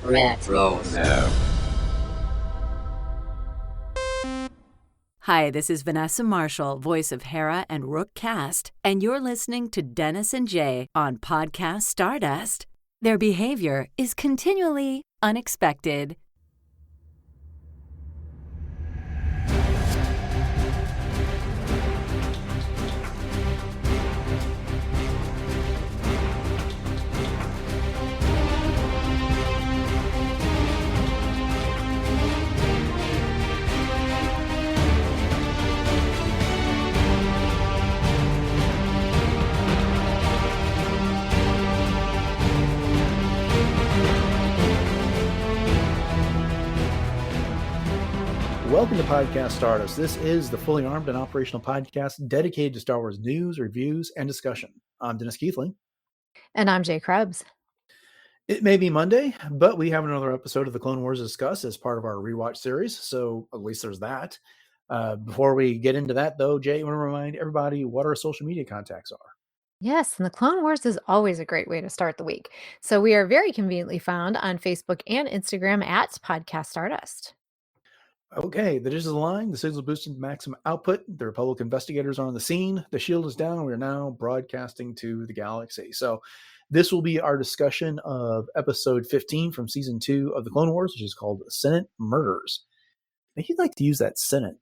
Retro. Hi, this is Vanessa Marshall, voice of Hera and Rook Cast, and you're listening to Dennis and Jay on Podcast Stardust. Their behavior is continually unexpected. Welcome to Podcast Stardust. This is the fully armed and operational podcast dedicated to Star Wars news, reviews, and discussion. I'm Dennis Keithling. And I'm Jay Krebs. It may be Monday, but we have another episode of the Clone Wars to discuss as part of our rewatch series, so at least there's that. Before we get into that, though, Jay, I want to remind everybody what our social media contacts are. Yes, and the Clone Wars is always a great way to start the week. So we are very conveniently found on Facebook and Instagram at Podcast Stardust. Okay, the digital line, the signal boosted to maximum output. The Republic investigators are on the scene. The shield is down. We are now broadcasting to the galaxy. So this will be our discussion of episode 15 from season 2 of the Clone Wars, which is called Senate Murders. I think you'd like to use that Senate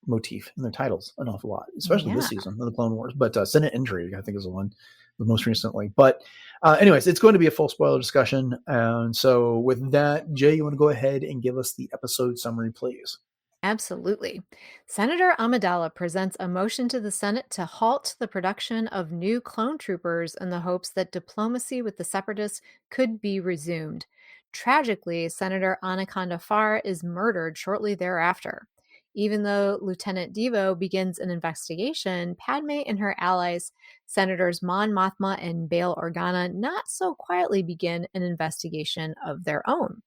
motif in their titles an awful lot, especially this season of the Clone Wars. But Senate Intrigue, I think, is the one most recently. But anyways, it's going to be a full spoiler discussion. And so with that, Jay, you want to go ahead and give us the episode summary, please? Absolutely. Senator Amidala presents a motion to the Senate to halt the production of new clone troopers in the hopes that diplomacy with the Separatists could be resumed. Tragically, Senator Anaconda Farr is murdered shortly thereafter. Even though Lieutenant Devo begins an investigation, Padmé and her allies, Senators Mon Mothma and Bail Organa, not so quietly begin an investigation of their own.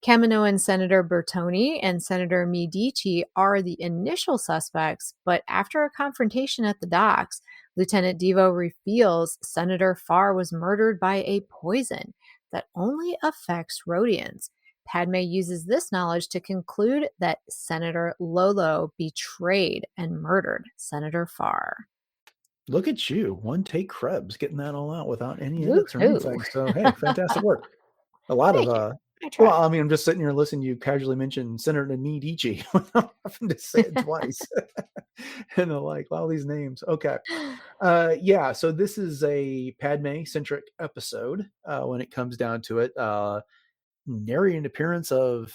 Kaminoan Senator Bertoni and Senator Medici are the initial suspects, but after a confrontation at the docks, Lieutenant Devo reveals Senator Farr was murdered by a poison that only affects Rhodians. Padmé uses this knowledge to conclude that Senator Lolo betrayed and murdered Senator Farr. Look at you, one take Krebs, getting that all out without any edits or anything. So, hey, fantastic work. A lot of, well, I mean, I'm just sitting here listening to you casually mention Senator Medici without having to say it twice. And they're like, wow, these names. Okay. Yeah, so this is a Padmé-centric episode when it comes down to it. Nary an appearance of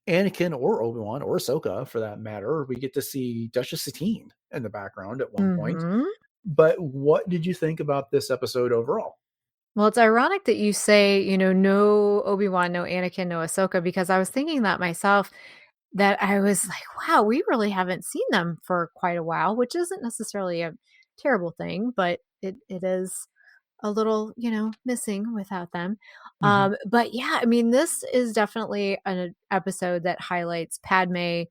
Anakin or Obi-Wan or Ahsoka for that matter. We get to see Duchess Satine in the background at one point. But what did you think about this episode overall? Well, it's ironic that you say, no Obi-Wan, no Anakin, no Ahsoka, because I was thinking that myself, that I was like, wow, we really haven't seen them for quite a while, which isn't necessarily a terrible thing, but it is a little, missing without them. But yeah, I mean, this is definitely an episode that highlights Padmé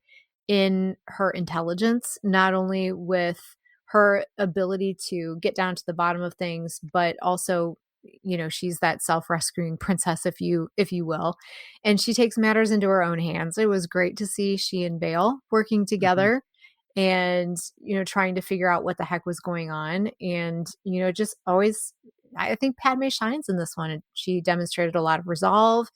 in her intelligence, not only with her ability to get down to the bottom of things, but also, she's that self-rescuing princess, if you will, and she takes matters into her own hands. It was great to see she and Bail working together. And, trying to figure out what the heck was going on. And, just always, I think Padmé shines in this one. She demonstrated a lot of resolve,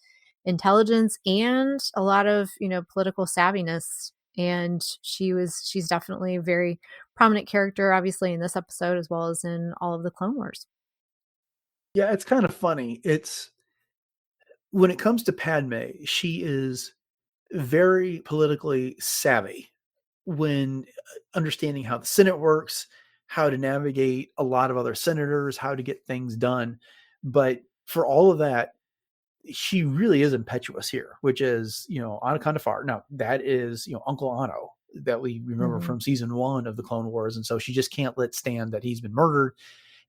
intelligence, and a lot of, political savviness. And she's definitely a very prominent character, obviously, in this episode, as well as in all of the Clone Wars. Yeah, it's kind of funny. It's when it comes to Padmé, she is very politically savvy when understanding how the Senate works, how to navigate a lot of other senators, how to get things done. But for all of that, she really is impetuous here, which is, Anaconda Farr. Now, that is, Uncle Anno that we remember from season 1 of the Clone Wars. And so she just can't let stand that he's been murdered.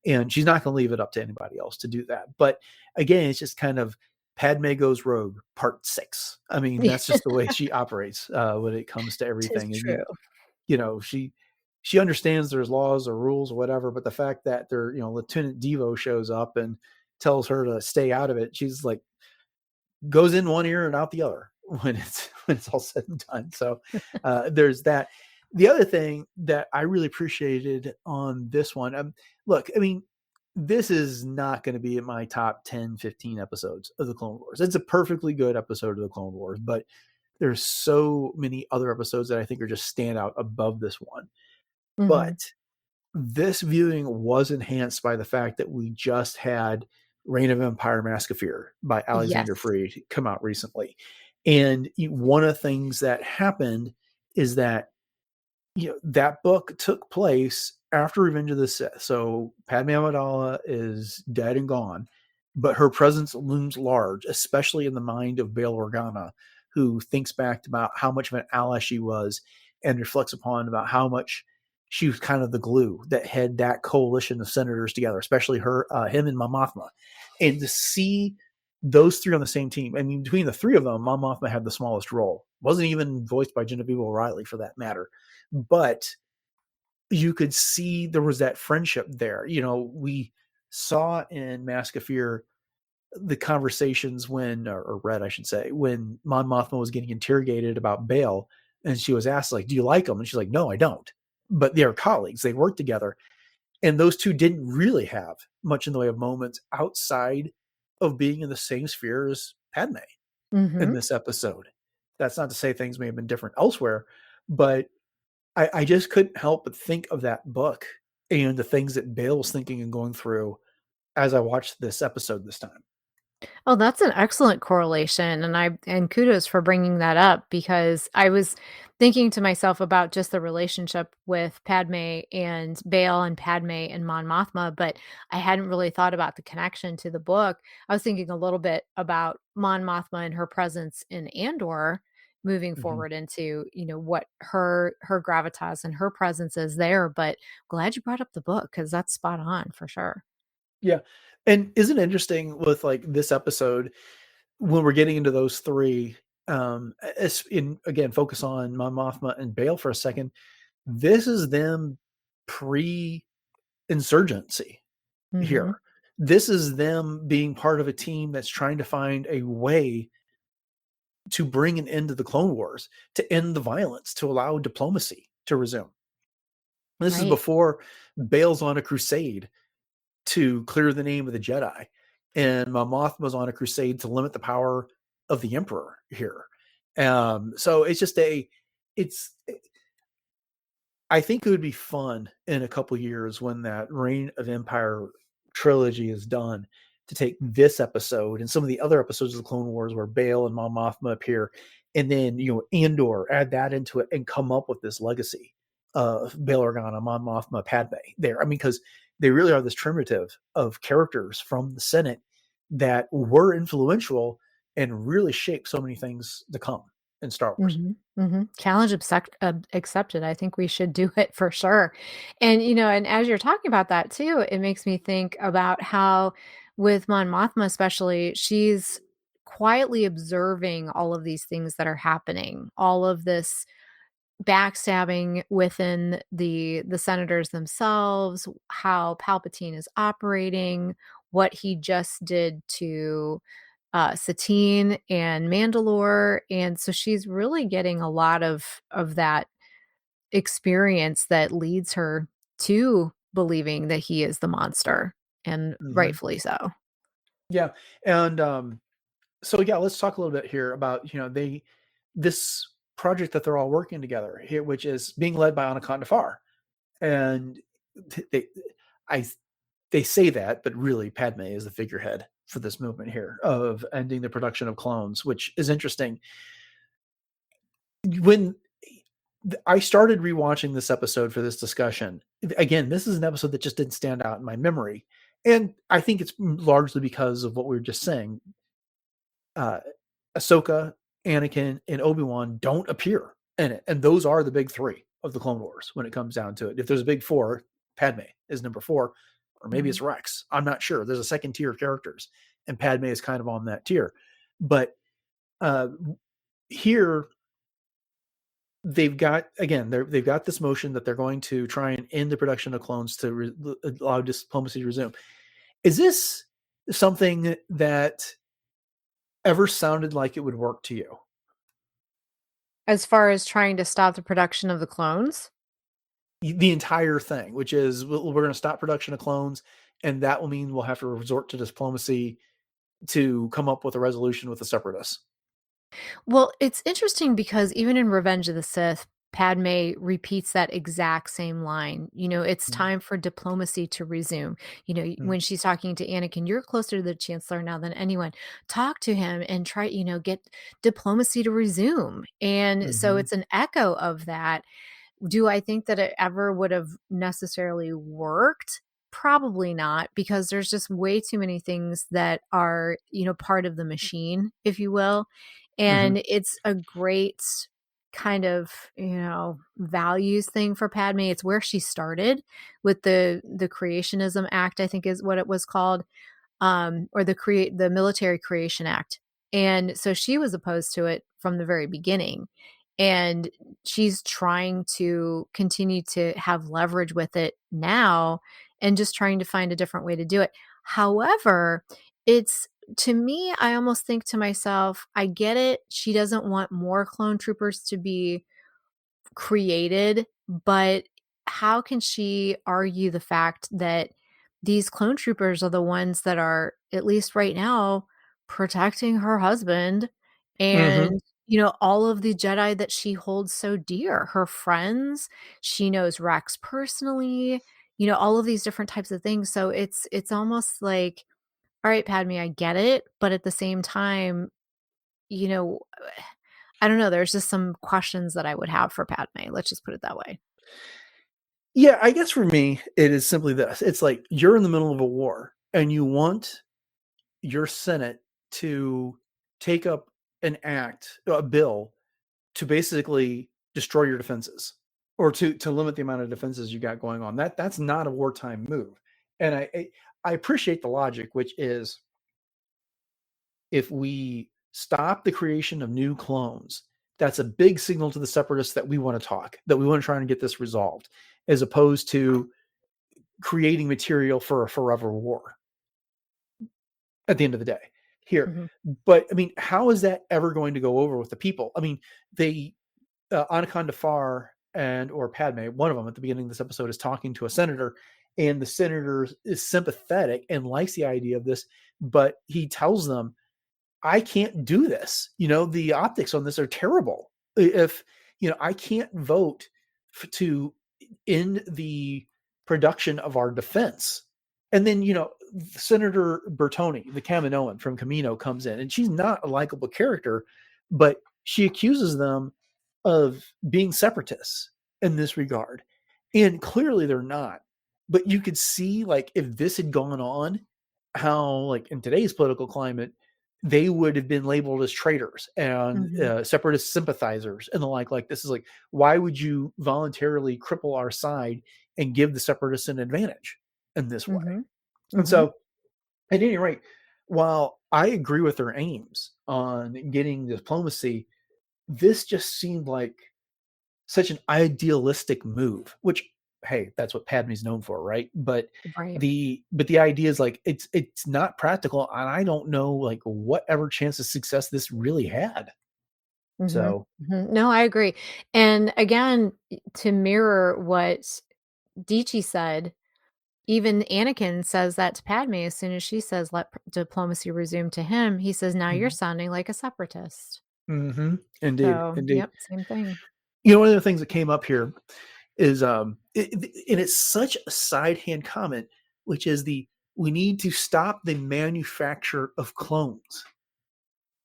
And she's not going to leave it up to anybody else to do that. But again, it's just kind of Padmé Goes Rogue Part 6. I mean, that's just the way she operates when it comes to everything. And, she understands there's laws or rules or whatever, but the fact that Lieutenant Devo shows up and tells her to stay out of it, she's like, goes in one ear and out the other when it's all said and done. So there's that. The other thing that I really appreciated on this one, look, I mean, this is not going to be in my top 10, 15 episodes of the Clone Wars. It's a perfectly good episode of the Clone Wars, but there's so many other episodes that I think are just stand out above this one. But this viewing was enhanced by the fact that we just had Reign of Empire Mask of Fear by Alexander Yes. Freed come out recently. And one of the things that happened is that, that book took place after Revenge of the Sith. So Padmé Amidala is dead and gone, but her presence looms large, especially in the mind of Bail Organa, who thinks back about how much of an ally she was and reflects upon about how much she was kind of the glue that had that coalition of senators together, especially him and Mon Mothma. And to see those three on the same team, I mean, between the three of them, Mon Mothma had the smallest role. Wasn't even voiced by Genevieve O'Reilly for that matter. But you could see there was that friendship there. We saw in Mask of Fear the conversations or read, I should say, when Mon Mothma was getting interrogated about Bail, and she was asked, like, do you like him? And she's like, no, I don't. But they're colleagues. They work together. And those two didn't really have much in the way of moments outside of being in the same sphere as Padme in this episode. That's not to say things may have been different elsewhere, but I just couldn't help but think of that book and the things that Bail was thinking and going through as I watched this episode this time. Oh, that's an excellent correlation, and kudos for bringing that up because I was thinking to myself about just the relationship with Padme and Bail and Padme and Mon Mothma, but I hadn't really thought about the connection to the book. I was thinking a little bit about Mon Mothma and her presence in Andor moving Mhm. forward into, what her gravitas and her presence is there, but glad you brought up the book because that's spot on for sure. Yeah. And isn't it interesting with like this episode when we're getting into those three, again, focus on Mon Mothma and Bail for a second. This is them pre-insurgency here. Mhm. This is them being part of a team that's trying to find a way to bring an end to the Clone Wars, to end the violence, to allow diplomacy to resume. This is Right. before Bail's on a crusade to clear the name of the Jedi, and Mon Mothma was on a crusade to limit the power of the Emperor here. So it's just it's I think it would be fun in a couple years when that Reign of Empire trilogy is done to take this episode and some of the other episodes of the Clone Wars where Bail and Mon Mothma appear, and then Andor, add that into it and come up with this legacy of Bail Organa, Mon Mothma, Padme there. I mean, because they really are this primitive of characters from the Senate that were influential and really shaped so many things to come in Star Wars. Challenge accepted. I think we should do it for sure. And as you're talking about that too, it makes me think about how with Mon Mothma especially, she's quietly observing all of these things that are happening, all of this backstabbing within the senators themselves, how Palpatine is operating, what he just did to Satine and Mandalore, and so she's really getting a lot of that experience that leads her to believing that he is the monster, and Mhm. rightfully so. Yeah. And so yeah, let's talk a little bit here about this project that they're all working together here, which is being led by Anaconda Far. And they I they say that, but really Padme is the figurehead for this movement here of ending the production of clones, which is interesting. When I started rewatching this episode for this discussion, again, this is an episode that just didn't stand out in my memory. And I think it's largely because of what we were just saying. uh, Ahsoka, Anakin, and Obi-Wan don't appear in it. And those are the big three of the Clone Wars when it comes down to it. If there's a big four, Padme is number four, or maybe Mhm. it's Rex. I'm not sure. There's a second tier of characters, and Padme is kind of on that tier. But uh, here, they've got this motion that they're going to try and end the production of clones to allow diplomacy to resume. Is this something that ever sounded like it would work to you? As far as trying to stop the production of the clones? The entire thing, which is we're going to stop production of clones, and that will mean we'll have to resort to diplomacy to come up with a resolution with the Separatists. Well, it's interesting because even in Revenge of the Sith, Padme repeats that exact same line. It's Mhm. time for diplomacy to resume. Mhm. When she's talking to Anakin, you're closer to the Chancellor now than anyone. Talk to him and try, get diplomacy to resume. And so Mhm. it's an echo of that. Do I think that it ever would have necessarily worked? Probably not, because there's just way too many things that are, part of the machine, if you will. Mhm. And it's a great kind of, values thing for Padme. It's where she started with the Creationism Act, I think is what it was called, or the Military Creation Act. And so she was opposed to it from the very beginning. And she's trying to continue to have leverage with it now and just trying to find a different way to do it. However, it's to me, I almost think to myself, I get it. She doesn't want more clone troopers to be created, but how can she argue the fact that these clone troopers are the ones that are, at least right now, protecting her husband Mhm. and, all of the Jedi that she holds so dear, her friends, she knows Rex personally, all of these different types of things. So it's almost like, all right, Padme, I get it, but at the same time, you know, I don't know, there's just some questions that I would have for Padme, let's just put it that way. Yeah, I guess for me, it is simply this. It's like you're in the middle of a war and you want your Senate to take up a bill to basically destroy your defenses or to limit the amount of defenses you got going on. That's not a wartime move. And I appreciate the logic, which is if we stop the creation of new clones, that's a big signal to the separatists that we want to talk, that we want to try and get this resolved, as opposed to creating material for a forever war at the end of the day here. Mhm, But I mean, how is that ever going to go over with the people? I mean, they Anaconda Farr and or Padme, one of them at the beginning of this episode is talking to a senator, and the senator is sympathetic and likes the idea of this, but he tells them, I can't do this. The optics on this are terrible. If, I can't vote to end the production of our defense. And then, Senator Bertoni, the Kaminoan from Camino, comes in, and she's not a likable character, but she accuses them of being separatists in this regard. And clearly they're not. But you could see, like, if this had gone on, how, like, in today's political climate, they would have been labeled as traitors and mhm, separatist sympathizers and the like. Like, this is like, why would you voluntarily cripple our side and give the separatists an advantage in this way? mhm, And mhm, so, at any rate, while I agree with their aims on getting diplomacy, this just seemed like such an idealistic move, which, hey, that's what Padme's known for, right? But right. the idea is like it's not practical, and I don't know like whatever chance of success this really had. Mhm, So mhm. No, I agree. And again, to mirror what Dichi said, even Anakin says that to Padme as soon as she says, "Let diplomacy resume" to him, he says, "Now you're mhm. sounding like a separatist." Indeed, So, indeed. yep, same thing. One of the things that came up here is and it's such a side hand comment, which is the we need to stop the manufacture of clones.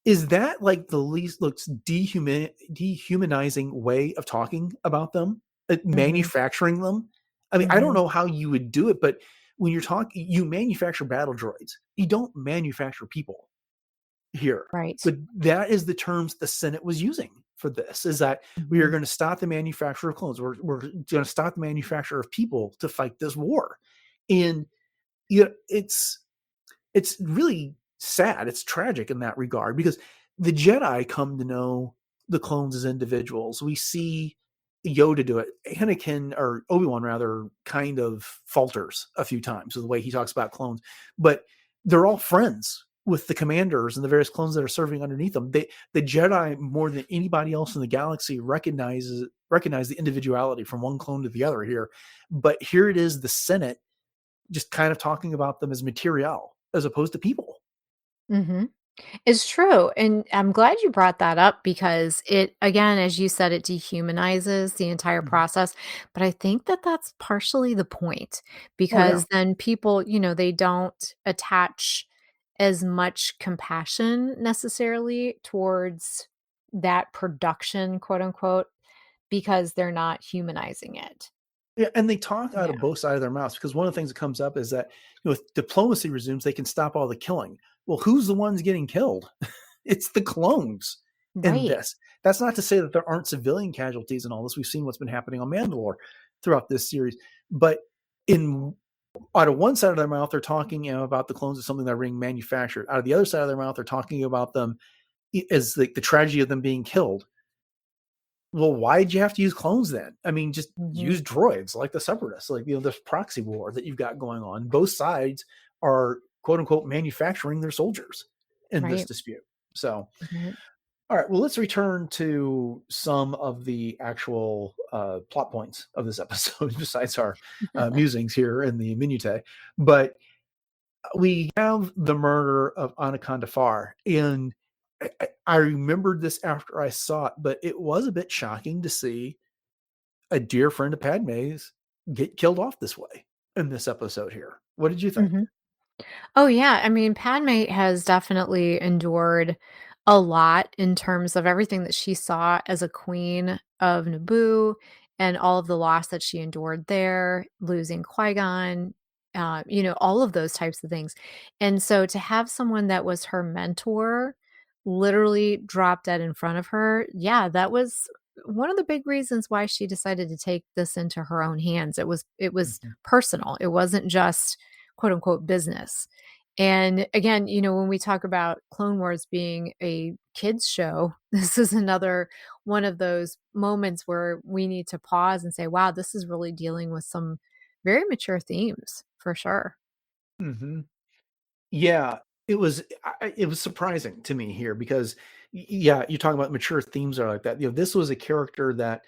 Is that like the least looks dehumanizing way of talking about them? Mhm, Manufacturing them? I mean, I don't mhm. know how you would do it, but when you're talking, you manufacture battle droids. You don't manufacture people here. Right. But that is the terms the Senate was using for this, is that we are Mhm, going to stop the manufacture of clones. We're going to stop the manufacture of people to fight this war. And it's really sad. It's tragic in that regard because the Jedi come to know the clones as individuals. We see Yoda do it. Anakin, or Obi-Wan rather, kind of falters a few times with the way he talks about clones, but they're all friends with the commanders and the various clones that are serving underneath them. The Jedi, more than anybody else in the galaxy, recognize the individuality from one clone to the other here. But here it is, the Senate just kind of talking about them as material as opposed to people. Mhm. It's true, and I'm glad you brought that up because it again, as you said, it dehumanizes the entire Mhm. process, but I think that that's partially the point Oh yeah. because then people, they don't attach as much compassion necessarily towards that production, quote unquote, because they're not humanizing it. Yeah, and they talk out Yeah. of both sides of their mouths because one of the things that comes up is that if diplomacy resumes, they can stop all the killing. Well, who's the ones getting killed? It's the clones in Right. this. That's not to say that there aren't civilian casualties in all this. We've seen what's been happening on Mandalore throughout this series, but in out of one side of their mouth, they're talking about the clones as something that are being manufactured. Out of the other side of their mouth, they're talking about them as the tragedy of them being killed. Well, why'd you have to use clones then? I mean, just Mhm. use droids like the Separatists, like this proxy war that you've got going on. Both sides are quote unquote manufacturing their soldiers in this Right. dispute. So, Right. all right, well, let's return to some of the actual plot points of this episode, besides our musings here in the minutiae. But we have the murder of Anaconda Farr, and I remembered this after I saw it, but it was a bit shocking to see a dear friend of Padme's get killed off this way in this episode here. What did you think? Mhm. Oh, yeah. I mean, Padme has definitely endured a lot in terms of everything that she saw as a queen of Naboo and all of the loss that she endured there, losing Qui-Gon, all of those types of things. And so to have someone that was her mentor literally drop dead in front of her, yeah, that was one of the big reasons why she decided to take this into her own hands. It was Mhm. personal. It wasn't just quote unquote business. And again, when we talk about Clone Wars being a kids show, this is another one of those moments where we need to pause and say, wow, this is really dealing with some very mature themes for sure. Mhm. Yeah, it was surprising to me here because yeah, you're talking about mature themes are like that. This was a character that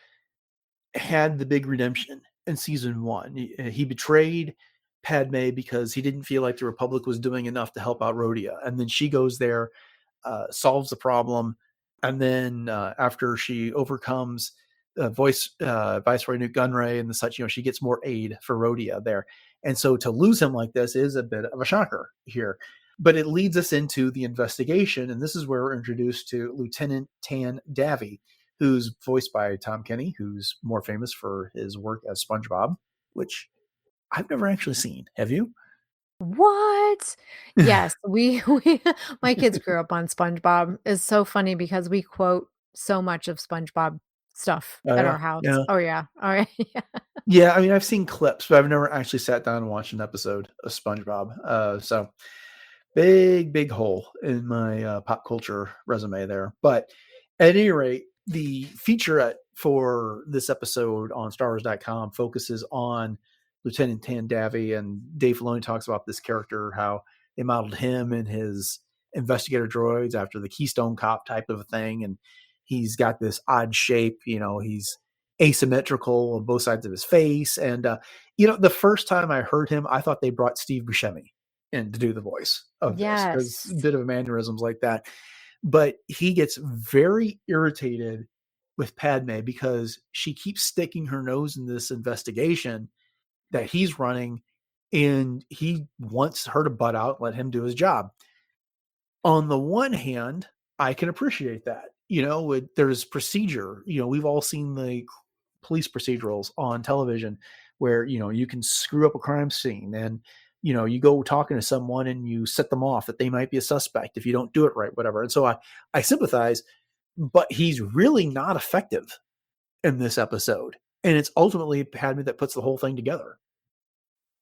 had the big redemption in season 1. He betrayed Padme because he didn't feel like the Republic was doing enough to help out Rhodia, and then she goes there, solves the problem, and then after she overcomes Viceroy Newt Gunray and the such, she gets more aid for Rhodia there, and so to lose him like this is a bit of a shocker here. But it leads us into the investigation, and this is where we're introduced to Lieutenant Tan Davi, who's voiced by Tom Kenny, who's more famous for his work as SpongeBob, which I've never actually seen. Have you? What? Yes, we my kids grew up on SpongeBob. It's so funny because we quote so much of SpongeBob stuff Oh at yeah, our house. yeah, Oh yeah. All right. Yeah. yeah. I mean, I've seen clips, but I've never actually sat down and watched an episode of SpongeBob. So big hole in my pop culture resume there. But at any rate, the featurette for this episode on StarWars.com focuses on Lieutenant Tan Davi, and Dave Filoni talks about this character, how they modeled him and his investigator droids after the Keystone Cop type of a thing, and he's got this odd shape. He's asymmetrical on both sides of his face, and the first time I heard him, I thought they brought Steve Buscemi in to do the voice of this because a Yes. bit of mannerisms like that. But he gets very irritated with Padme because she keeps sticking her nose in this investigation that he's running, and he wants her to butt out, let him do his job. On the one hand, I can appreciate that. There's procedure. We've all seen the police procedurals on television where you can screw up a crime scene, and you go talking to someone and you set them off that they might be a suspect if you don't do it right, whatever. And so I sympathize, but he's really not effective in this episode, and it's ultimately Padme that puts the whole thing together.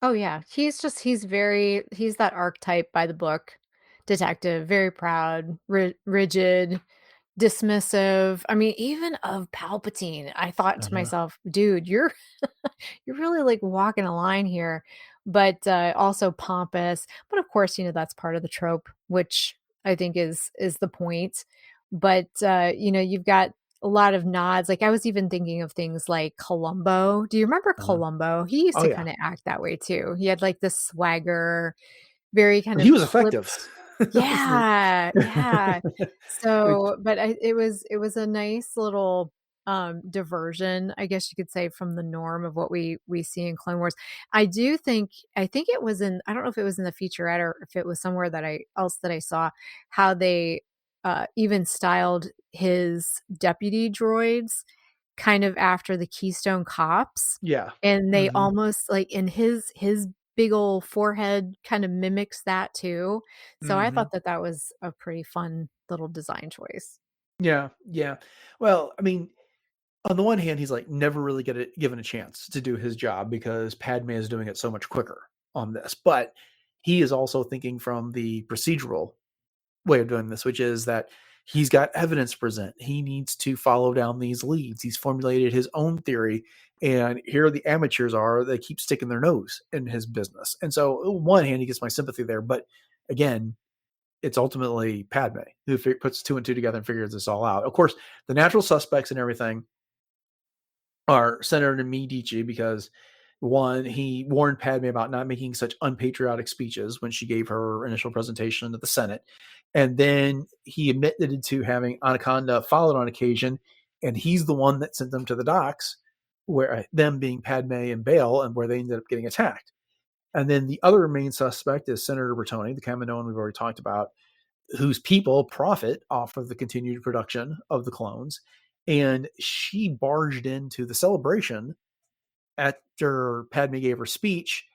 Oh yeah. He's that archetype by the book detective, very proud, rigid, dismissive. I mean, even of Palpatine, I thought to myself, dude, you're you're really like walking a line here, but also pompous. But of course, that's part of the trope, which I think is the point. But you've got a lot of nods. Like I was even thinking of things like Columbo. Do you remember Uh-huh. Columbo? He used Oh to yeah, kind of act that way too. He had like this swagger, very kind he of was effective. clipped. That was the- Yeah, yeah. Which, So, but it was a nice little diversion, I guess you could say, from the norm of what we see in Clone Wars. I think it was in, I don't know if it was in the featurette or if it was somewhere that I saw how they even styled his deputy droids kind of after the Keystone Cops, yeah. and they Mhm. almost like in his big old forehead kind of mimics that too. So I Mhm. thought that was a pretty fun little design choice. Yeah, yeah. Well, I mean, on the one hand, he's like never really given a chance to do his job because Padme is doing it so much quicker on this. But he is also thinking from the procedural way of doing this, which is that he's got evidence to present. He needs to follow down these leads. He's formulated his own theory, and here the amateurs are. They keep sticking their nose in his business. And so, on one hand, he gets my sympathy there, but again, it's ultimately Padme who puts two and two together and figures this all out. Of course, the natural suspects and everything are Senator Medici because one, he warned Padme about not making such unpatriotic speeches when she gave her initial presentation at the Senate. And then he admitted to having Anaconda followed on occasion, and he's the one that sent them to the docks, where them being Padme and Bale, and where they ended up getting attacked. And then the other main suspect is Senator Bertoni, the Kaminoan we've already talked about, whose people profit off of the continued production of the clones. And she barged into the celebration after Padme gave her speech.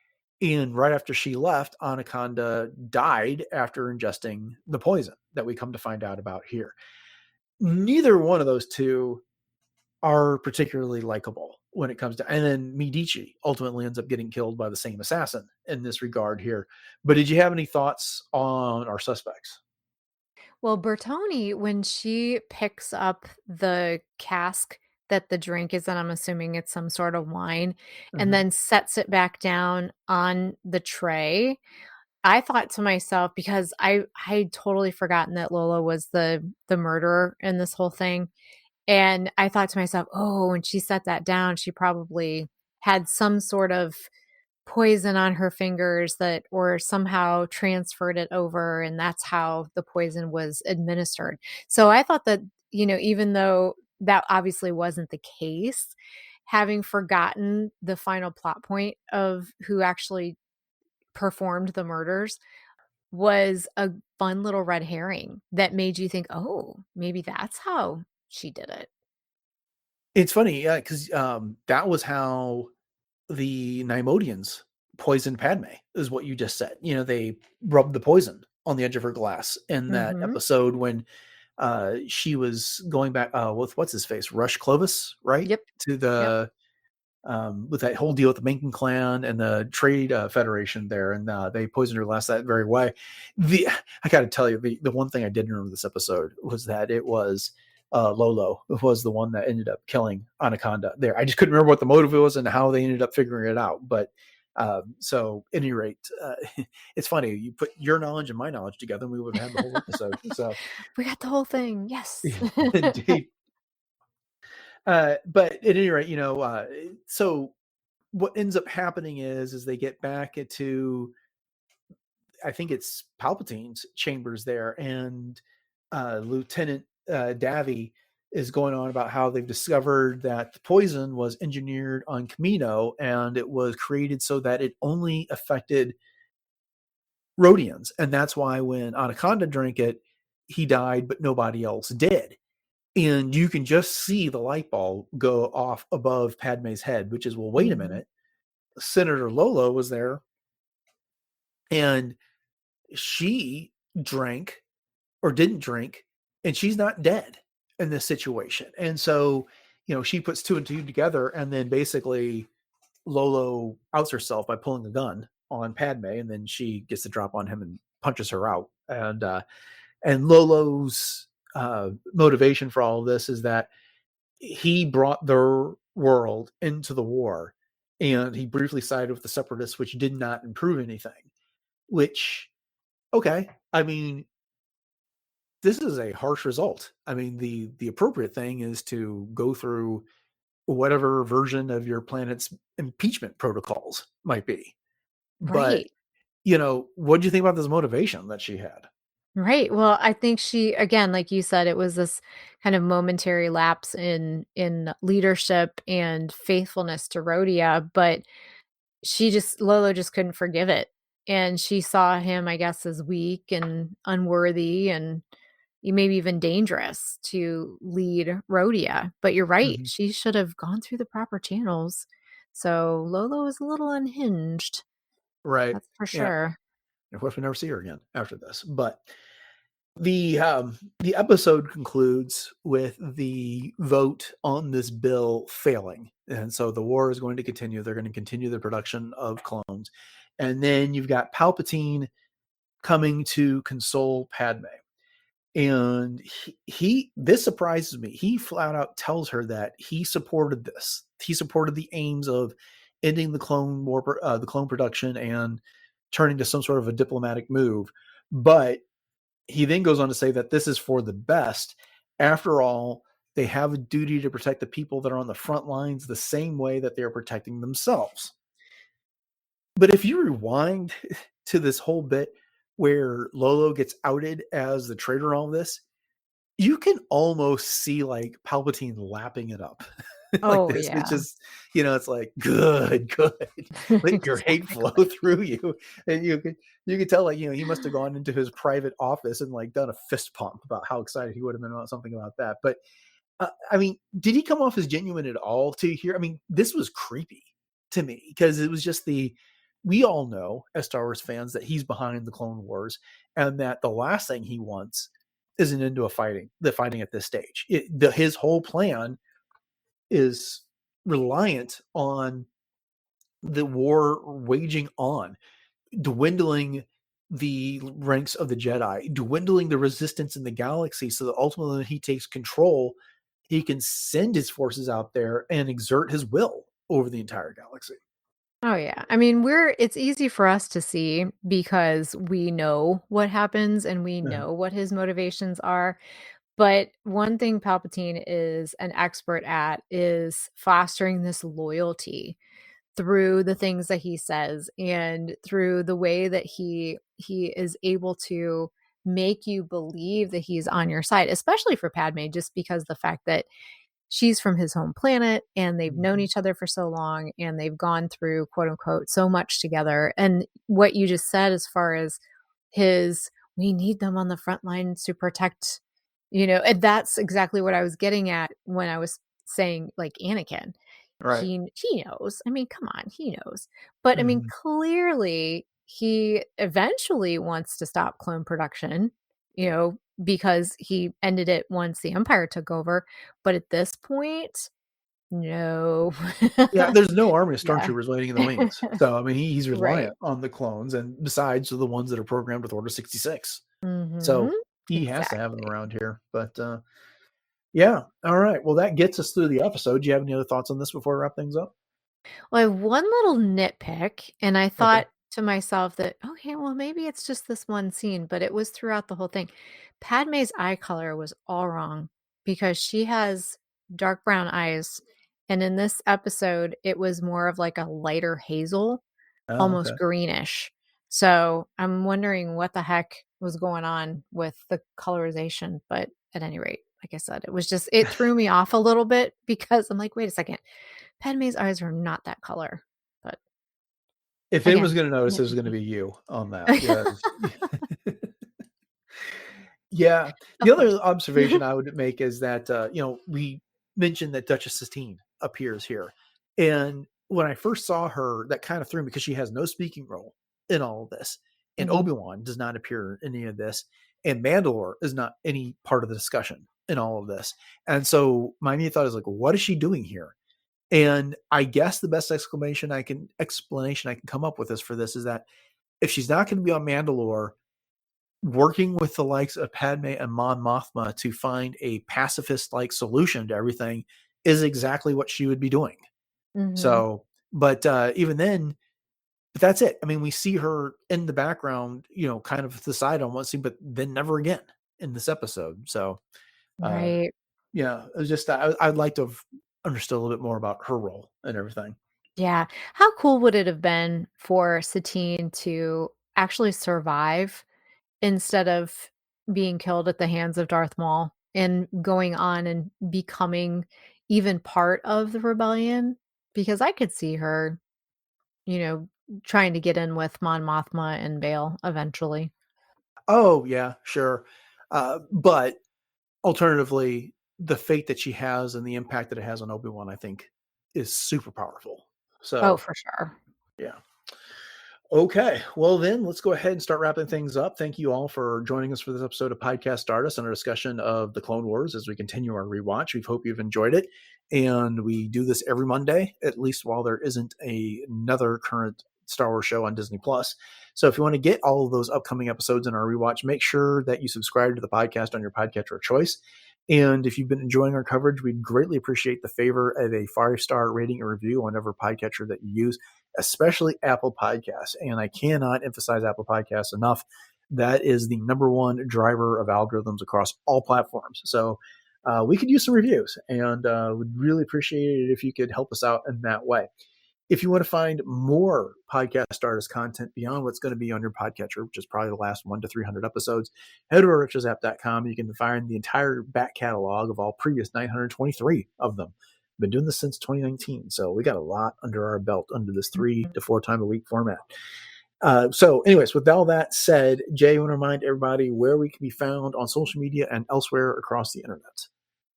And right after she left, Anaconda died after ingesting the poison that we come to find out about here. Neither one of those two are particularly likable when it comes to, and then Medici ultimately ends up getting killed by the same assassin in this regard here. But did you have any thoughts on our suspects? Well, Bertoni, when she picks up the cask that the drink is in, I'm assuming it's some sort of wine, and Mm-hmm. then sets it back down on the tray, I thought to myself, because I totally forgotten that Lola was the murderer in this whole thing. And I thought to myself, oh, when she set that down, she probably had some sort of poison on her fingers that or somehow transferred it over, and that's how the poison was administered. So I thought that, even though that obviously wasn't the case, having forgotten the final plot point of who actually performed the murders was a fun little red herring that made you think, oh, maybe that's how she did it. It's funny, yeah, because that was how the Nymodians poisoned Padme, is what you just said. They rubbed the poison on the edge of her glass in that Mhm. episode when she was going back with what's his face, Rush Clovis, right? Yep. To Yep. the with that whole deal with the Mencken clan and the Trade Federation there, and they poisoned her glass that very way. The I got to tell you, the one thing I didn't remember this episode was that it was Lolo was the one that ended up killing Anaconda there. I just couldn't remember what the motive was and how they ended up figuring it out. But so at any rate, it's funny. You put your knowledge and my knowledge together, and we would have had the whole episode. So We got the whole thing. Yes. indeed. But at any rate, so what ends up happening is they get back into, I think it's Palpatine's chambers there, and Lieutenant Davi is going on about how they've discovered that the poison was engineered on Camino, and it was created so that it only affected Rhodians, and that's why when Anaconda drank it, he died, but nobody else did. And you can just see the light bulb go off above Padme's head, which is, well, wait a Mhm. minute. Senator Lolo was there, and she drank or didn't drink, and she's not dead in this situation. And so, she puts two and two together, and then basically Lolo outs herself by pulling a gun on Padme, and then she gets the drop on him and punches her out. And Lolo's motivation for all of this is that he brought their world into the war, and he briefly sided with the separatists, which did not improve anything. Which, okay, I mean, this is a harsh result. I mean, the appropriate thing is to go through whatever version of your planet's impeachment protocols might be. But, Right. what do you think about this motivation that she had? Right. Well, I think she, again, like you said, it was this kind of momentary lapse in leadership and faithfulness to Rhodia, but Lolo just couldn't forgive it. And she saw him, I guess, as weak and unworthy and maybe even dangerous to lead Rhodia. But you're right, Mhm. she should have gone through the proper channels. So Lolo is a little unhinged. Right. That's for Yeah. sure. Of course, we never see her again after this. But the episode concludes with the vote on this bill failing, and so the war is going to continue. They're going to continue the production of clones, and then you've got Palpatine coming to console Padme, and this surprises me. He flat out tells her that he supported this. He supported the aims of ending the clone war, the clone production, and turning to some sort of a diplomatic move, but he then goes on to say that this is for the best. After all, they have a duty to protect the people that are on the front lines the same way that they're protecting themselves. But if you rewind to this whole bit where Lolo gets outed as the traitor in all this, you can almost see like Palpatine lapping it up like Oh, this. It's yeah. just, it's like good, good. Let your hate flow Exactly. through you. And you could tell like, he must have gone into his private office and like done a fist pump about how excited he would have been about something about that. But I mean, did he come off as genuine at all to hear? I mean, this was creepy to me because it was just we all know as Star Wars fans that he's behind the Clone Wars and that the last thing he wants is an end to the fighting at this stage. His whole plan is reliant on the war waging on, dwindling the ranks of the Jedi, dwindling the resistance in the galaxy, so that ultimately when he takes control, he can send his forces out there and exert his will over the entire galaxy. Oh, yeah. I mean, it's easy for us to see because we know what happens and we Uh-huh. know what his motivations are. But one thing Palpatine is an expert at is fostering this loyalty through the things that he says and through the way that he is able to make you believe that he's on your side, especially for Padme, just because the fact that she's from his home planet and they've known Mhm. each other for so long and they've gone through quote unquote so much together. And what you just said as far as his we need them on the front lines to protect, and that's exactly what I was getting at when I was saying like Anakin. Right. He knows. I mean, come on, he knows. But I mean, Mhm. clearly he eventually wants to stop clone production, because he ended it once the Empire took over. But at this point, no. Yeah, there's no army of Yeah. stormtroopers waiting in the wings. So I mean, he's Right. reliant on the clones, and besides the ones that are programmed with Order 66. Mhm. So he has to have them Exactly. around here. But yeah, all right. Well, that gets us through the episode. Do you have any other thoughts on this before we wrap things up? Well, I have one little nitpick, and I Okay. thought to myself that, okay, well, maybe it's just this one scene, but it was throughout the whole thing. Padme's eye color was all wrong because she has dark brown eyes. And in this episode, it was more of like a lighter hazel, Oh, almost okay. greenish. So I'm wondering what the heck was going on with the colorization. But at any rate, like I said, it threw me off a little bit because I'm like, wait a second. Padme's eyes are not that color, but If it was again, going to notice, it was going to nitpicky. be you on that. Yeah. Yeah. The Of other course. observation I would make is that, we mentioned that Duchess Satine appears here. And when I first saw her, that kind of threw me because she has no speaking role in all of this. And Mhm. Obi-Wan does not appear in any of this. And Mandalore is not any part of the discussion in all of this. And so my immediate thought is like, what is she doing here? And I guess the best explanation I can come up with is for this is that if she's not going to be on Mandalore, working with the likes of Padme and Mon Mothma to find a pacifist-like solution to everything is exactly what she would be doing. Mhm. So, but even then, but that's it. I mean, we see her in the background, kind of the side on one scene, but then never again in this episode. So, uh, Right. yeah, it was just I'd like to have understood a little bit more about her role and everything. Yeah. How cool would it have been for Satine to actually survive instead of being killed at the hands of Darth Maul and going on and becoming even part of the rebellion? Because I could see her, you know, trying to get in with Mon Mothma and Bail eventually. Oh yeah, sure. But alternatively, the fate that she has and the impact that it has on Obi-Wan, I think, is super powerful. Oh, So for sure. yeah. Okay. Well, then let's go ahead and start wrapping things up. Thank you all for joining us for this episode of Podcast Stardust and our discussion of the Clone Wars as we continue our rewatch. We hope you've enjoyed it. And we do this every Monday, at least while there isn't another current Star Wars show on Disney Plus. So if you want to get all of those upcoming episodes in our rewatch, make sure that you subscribe to the podcast on your podcatcher of choice. And if you've been enjoying our coverage, we'd greatly appreciate the favor of a 5-star rating and review on whatever podcatcher that you use, especially Apple Podcasts. And I cannot emphasize Apple Podcasts enough. That is the number one driver of algorithms across all platforms. So we could use some reviews, and would really appreciate it if you could help us out in that way. If you want to find more Podcast Artist content beyond what's going to be on your podcatcher, which is probably the last 1 to 300 episodes, head over to richesapp.com. You can find the entire back catalog of all previous 923 of them. Been doing this since 2019, so we got a lot under our belt under this 3 to 4 time a week format. So anyways, with all that said, Jay, I want to remind everybody where we can be found on social media and elsewhere across the internet.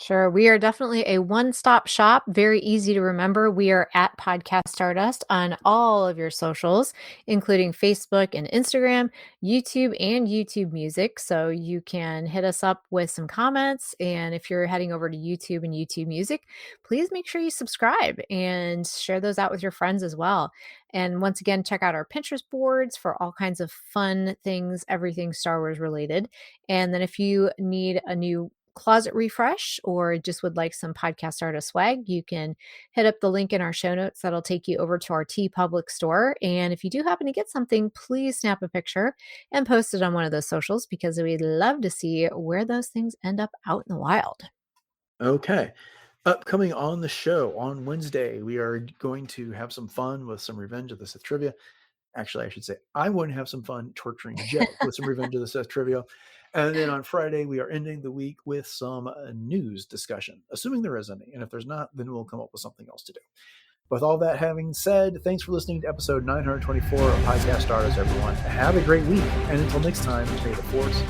Sure. We are definitely a one-stop shop. Very easy to remember. We are at Podcast Stardust on all of your socials, including Facebook and Instagram, YouTube, and YouTube Music. So you can hit us up with some comments. And if you're heading over to YouTube and YouTube Music, please make sure you subscribe and share those out with your friends as well. And once again, check out our Pinterest boards for all kinds of fun things, everything Star Wars related. And then if you need a new closet refresh or just would like some Podcast Artist swag, you can hit up the link in our show notes. That'll take you over to our TeePublic store. And if you do happen to get something, please snap a picture and post it on one of those socials because we'd love to see where those things end up out in the wild. Okay. Upcoming on the show on Wednesday, we are going to have some fun with some Revenge of the Sith trivia. Actually, I should say I'm going to have some fun torturing Jay with some Revenge of the Sith trivia. And then on Friday, we are ending the week with some news discussion, assuming there is any. And if there's not, then we'll come up with something else to do. With all that having said, thanks for listening to episode 924 of Podcast Stardust, everyone. Have a great week. And until next time, may the Force